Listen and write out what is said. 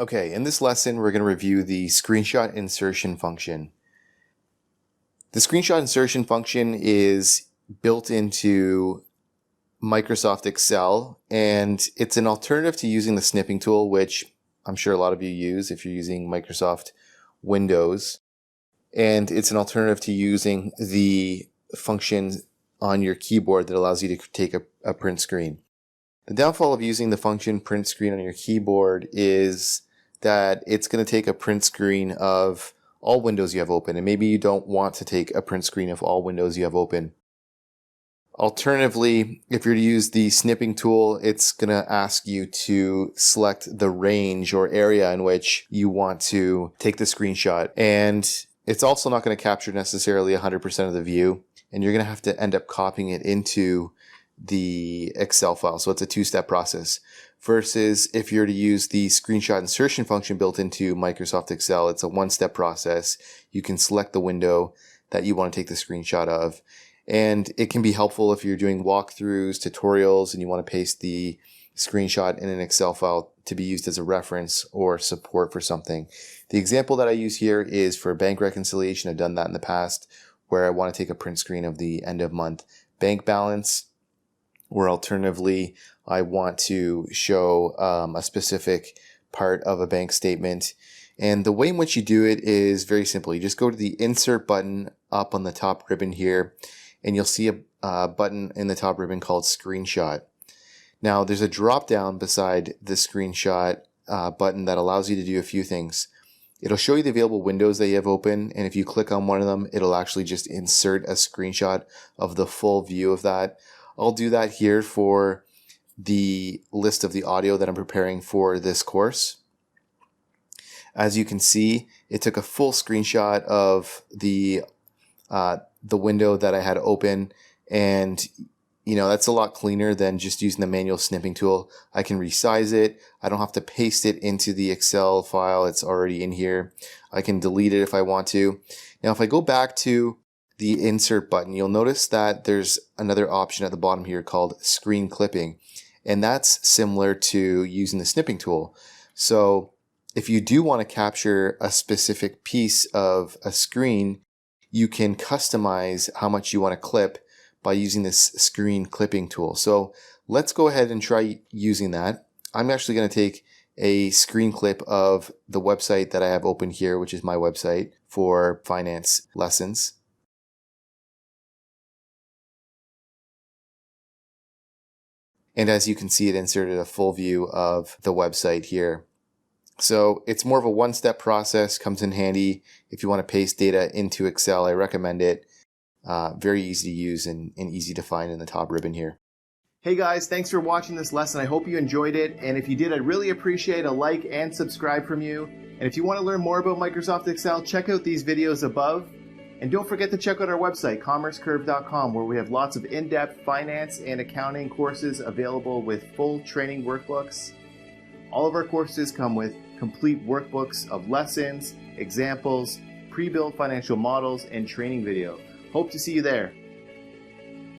Okay, in this lesson, we're going to review the screenshot insertion function. The screenshot insertion function is built into Microsoft Excel, and it's an alternative to using the snipping tool, which I'm sure a lot of you use if you're using Microsoft Windows. And it's an alternative to using the function on your keyboard that allows you to take a print screen. The downfall of using the function print screen on your keyboard is that it's going to take a print screen of all windows you have open, and maybe you don't want to take a print screen of all windows you have open. Alternatively, if you're to use the snipping tool, it's going to ask you to select the range or area in which you want to take the screenshot, and it's also not going to capture necessarily 100% of the view, and you're going to have to end up copying it into the Excel file. So it's a two-step process. Versus if you're to use the screenshot insertion function built into Microsoft Excel, it's a one-step process. You can select the window that you want to take the screenshot of. And it can be helpful if you're doing walkthroughs, tutorials, and you want to paste the screenshot in an Excel file to be used as a reference or support for something. The example that I use here is for bank reconciliation. I've done that in the past where I want to take a print screen of the end of month bank balance, or alternatively, I want to show a specific part of a bank statement. And the way in which you do it is very simple. You just go to the Insert button up on the top ribbon here, and you'll see a button in the top ribbon called Screenshot. Now, there's a drop down beside the Screenshot button that allows you to do a few things. It'll show you the available windows that you have open, and if you click on one of them, it'll actually just insert a screenshot of the full view of that. I'll do that here for the list of the audio that I'm preparing for this course. As you can see, it took a full screenshot of the window that I had open, and that's a lot cleaner than just using the manual snipping tool. I can resize it. I don't have to paste it into the Excel file. It's already in here. I can delete it if I want to. Now, if I go back to the Insert button, you'll notice that there's another option at the bottom here called Screen Clipping, and that's similar to using the snipping tool. So if you do want to capture a specific piece of a screen, you can customize how much you want to clip by using this Screen Clipping tool. So let's go ahead and try using that. I'm actually going to take a screen clip of the website that I have open here, which is my website for finance lessons. And as you can see, it inserted a full view of the website here. So it's more of a one-step process, comes in handy if you want to paste data into Excel. I recommend it. Very easy to use and easy to find in the top ribbon here. Hey guys, thanks for watching this lesson. I hope you enjoyed it. And if you did, I'd really appreciate a like and subscribe from you. And if you want to learn more about Microsoft Excel, check out these videos above. And don't forget to check out our website, commercecurve.com, where we have lots of in-depth finance and accounting courses available with full training workbooks. All of our courses come with complete workbooks of lessons, examples, pre-built financial models, and training video. Hope to see you there.